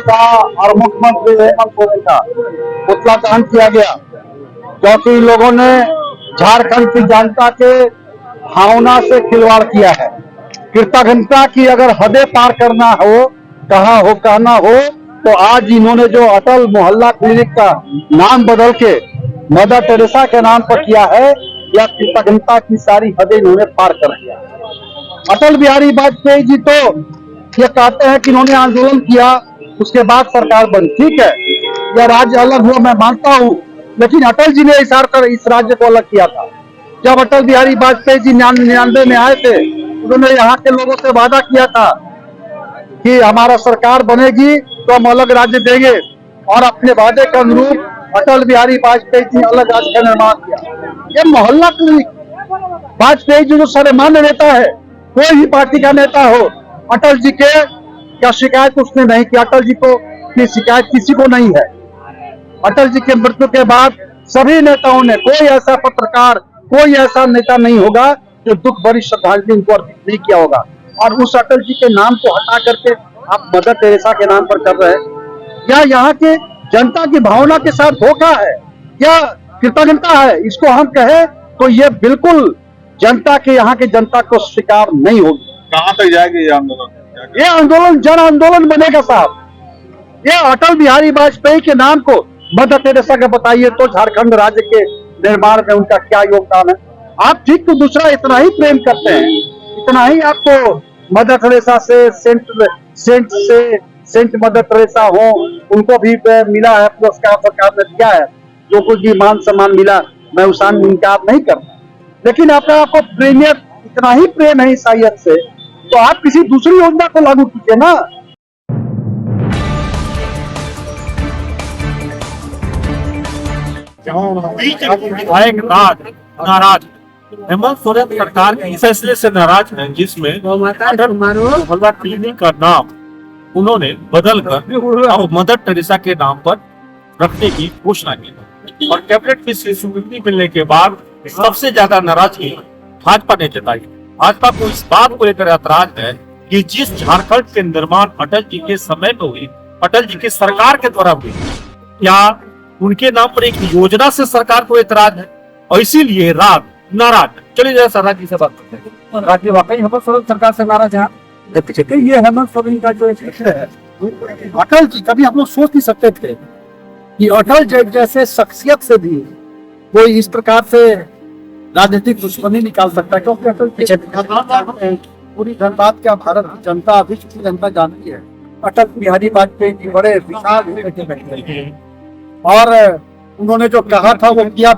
का और मुख्यमंत्री हेमंत सोरेन का पुतला दहन किया गया, क्योंकि लोगों ने झारखंड की जनता के भावना से खिलवाड़ किया है। कृतज्ञता की अगर हदें पार करना हो, कहना हो, तो आज इन्होंने जो अटल मोहल्ला क्लिनिक का नाम बदल के मदर टेरेसा के नाम पर किया है, यह कृतज्ञता की सारी हदें इन्होंने पार कर दिया। अटल बिहारी वाजपेयी जी तो ये कहते हैं कि इन्होंने आंदोलन किया, उसके बाद सरकार बनी। ठीक है, यह राज्य अलग हुआ, मैं मानता हूँ, लेकिन अटल जी ने इस राज्य को अलग किया था। जब अटल बिहारी वाजपेयी जी 99 में आए थे, उन्होंने यहाँ के लोगों से वादा किया था कि हमारा सरकार बनेगी तो हम अलग राज्य देंगे, और अपने वादे के अनुरूप अटल बिहारी वाजपेयी जी ने अलग राज्य का निर्माण किया। ये मोहल्ला क्लिनिक, वाजपेयी जी जो सर्वमान्य नेता है, कोई भी पार्टी का नेता हो, अटल जी के क्या शिकायत उसने नहीं की। अटल जी को की शिकायत किसी को नहीं है। अटल जी के मृत्यु के बाद सभी नेताओं ने, कोई ऐसा पत्रकार, कोई ऐसा नेता नहीं होगा जो दुख भरी श्रद्धांजलि उनको अर्पित नहीं किया होगा। और उस अटल जी के नाम को हटा करके आप मदर टेरेसा के नाम पर कर रहे हैं। या यहाँ के जनता की भावना के साथ धोखा है, या कृतज्ञता है, इसको हम कहें तो ये बिल्कुल जनता के, यहाँ के जनता को स्वीकार नहीं होगी। कहाँ तक जाएगी ये आंदोलन? ये आंदोलन जन आंदोलन बनेगा साहब। ये अटल बिहारी वाजपेयी के नाम को मदर टेरेसा का बताइए तो झारखंड राज्य के निर्माण में उनका क्या योगदान है। आप ठीक तो दूसरा इतना ही प्रेम करते हैं, इतना ही आपको मदर टेरेसा से सेंट मदर टेरेसा हो, उनको भी मिला है पुरस्कार, सरकार ने दिया है, जो कुछ भी मान सम्मान मिला, मैं उस इनकार नहीं करता, लेकिन आपको प्रेमियत इतना ही प्रेम है ईसाइयत से, तो आप किसी दूसरी योजना को लागू कीजिए ना। विधायक नाराज हेमंत सोरेन सरकार के फैसले से नाराज है, जिसमें अटल मोहल्ला क्लिनिक का नाम उन्होंने बदलकर और मदर टेरेसा के नाम पर रखने की घोषणा की। और कैबिनेट की स्वीकृति मिलने के बाद सबसे ज्यादा नाराजगी भाजपा ने जताई। भाजपा को इस बात को लेकर ऐतराज है कि जिस झारखंड के निर्माण अटल जी के समय में हुई, अटल जी की सरकार के द्वारा हुई, क्या उनके नाम पर एक योजना से सरकार को ऐतराज है, और इसीलिए नाराज। चलिए जरा सरदार जी से बात करते हैं। राज्य वाकई हेमंत सोरेन सरकार से नाराज है। ये हेमंत सोरेन का जो है, अटल जी कभी हम लोग सोच नहीं सकते थे कि अटल जी जैसे शख्सियत से भी कोई इस प्रकार से राजनीतिक दुश्मनी निकाल सकता है, क्योंकि अटल जी पूरी धनबाद क्या भारत की जनता, विश्व की जनता जानती है। अटल बिहारी वाजपेयी जी बड़े विशाल बैठे और उन्होंने जो कहा था वो किया।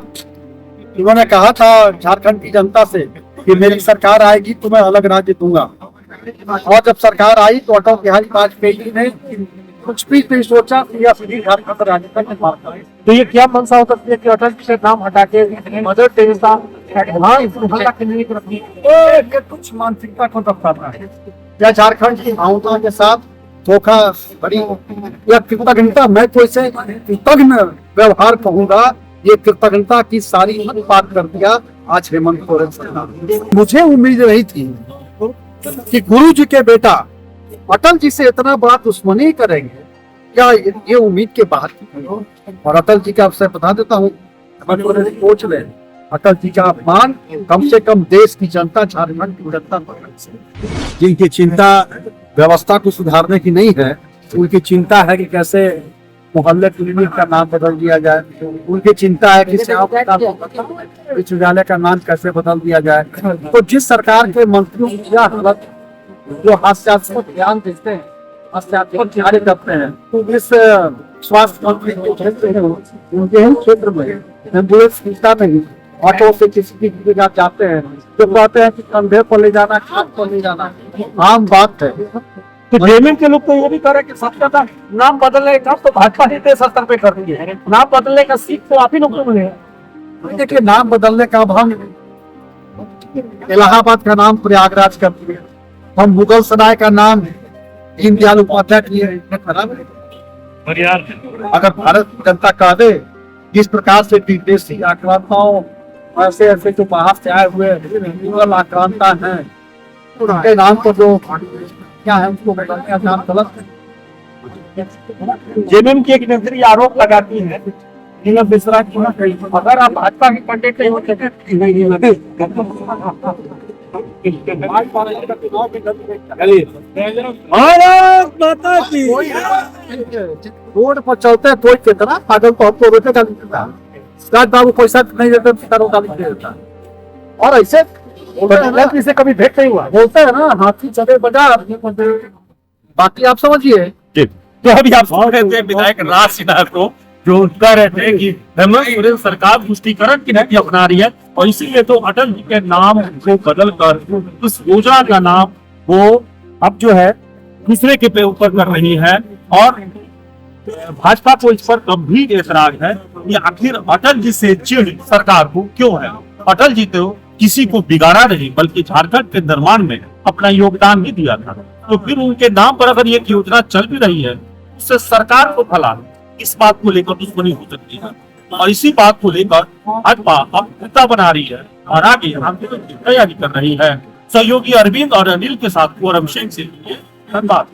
उन्होंने कहा था झारखंड की जनता से कि मेरी सरकार आएगी तो मैं अलग राज्य दूंगा, और जब सरकार आई तो अटल बिहारी वाजपेयी जी ने कुछ भी नहीं सोचा या सीधी झारखंड राज्य का निर्माण करें। तो ये क्या मंशा हो सकती है कि अटल जी से नाम हटा के मदर टेरेसा कुछ मानसिकता को दर्शाता है, या झारखंड की भावनाओं के साथ धोखा बड़ी, या कृतज्ञता, मैं तो इसे कृतज्ञ व्यवहार कहूंगा। ये कृतज्ञता की सारी हद पार कर दिया आज हेमंत सोरेन सरकार। मुझे उम्मीद नहीं थी कि गुरु जी के बेटा अटल जी से इतना बड़ा दुश्मनी करेंगे, क्या ये उम्मीद के बाहर की। और अटल जी का आपसे बता देता हूँ, सोच ले, अटल जी का अपमान कम से कम देश की जनता, झारखंड की जनता जिनकी चिंता व्यवस्था को सुधारने की नहीं है, उनकी चिंता है कि कैसे मोहल्ले क्लिनिक का नाम बदल दिया जाए, उनकी चिंता है कि विश्वविद्यालय का नाम कैसे बदल दिया जाए। तो जिस सरकार के मंत्रियों जो हास्यास्पद ध्यान देते हैं, हास्यास्पद कार्य करते हैं, तो इस स्वास्थ्य मंत्री के क्षेत्र में, उनके ही क्षेत्र में एम्बुलेंस मिलता नहीं, ऑटो से किसी की जगह जाते हैं तो कहते हैं कि कंधे पर ले जाना, खाट पर ले जाना, आम बात है। तो जेएमएम के लोग तो ये भी कह रहे हैं कि सबसे ज्यादा नाम बदलने का काम तो भाजपा ही देश स्तर पे कर रही है, नाम बदलने का सीख तो आप ही लोग को मिलेगा। देखिए, नाम बदलने का अब हम इलाहाबाद का नाम प्रयागराज कर दिए, हम मुगल सराय का नाम दीनदयाल उपाध्याय किए, अगर भारत की जनता कह दे जिस प्रकार से विदेशी आक्रांताओं, ऐसे ऐसे जो बाहर से आए हुए मुगल आक्रांता हैं, उनके नाम पर जो क्या है उसको बदलने का नाम गलत है। जेएमएम की एक मंत्री आरोप लगाती है नीलम मिश्रा की, अगर आप भाजपा के पंडित नहीं होते भारत माता की। रोड पर चलते कोई कितना पागल तो हमको रोके का देता, राज बाबू पैसा नहीं देते तो गाली दे देता। और ऐसे से कभी भेंट नहीं हुआ, बोलते हैं ना हाथी चले बाजार। बाकी आप समझिए। तो अभी आप सुन रहे थे विधायक राज सिन्हा को, जो कह रहे थे कि हेमंत सोरेन सरकार पुष्टिकरण की नीति अपना रही है और इसीलिए तो अटल जी के नाम को बदल कर उस योजना का नाम वो अब जो है दूसरे के ऊपर कर रही है। और भाजपा को इस पर गंभीर ऐतराज है कि आखिर अटल जी से चिढ़ सरकार को क्यों है। अटल जी तो किसी को बिगाड़ा नहीं बल्कि झारखंड के निर्माण में अपना योगदान भी दिया था, तो फिर उनके नाम पर अगर एक योजना चल भी रही है उससे सरकार को भला इस बात को लेकर दुश्मनी हो सकती है। और इसी बात को लेकर भाजपा अब मुद्दा बना रही है और आगे आंदोलन की तैयारी कर रही है। सहयोगी अरविंद और अनिल के साथ फोरम शेख से धन्यवाद।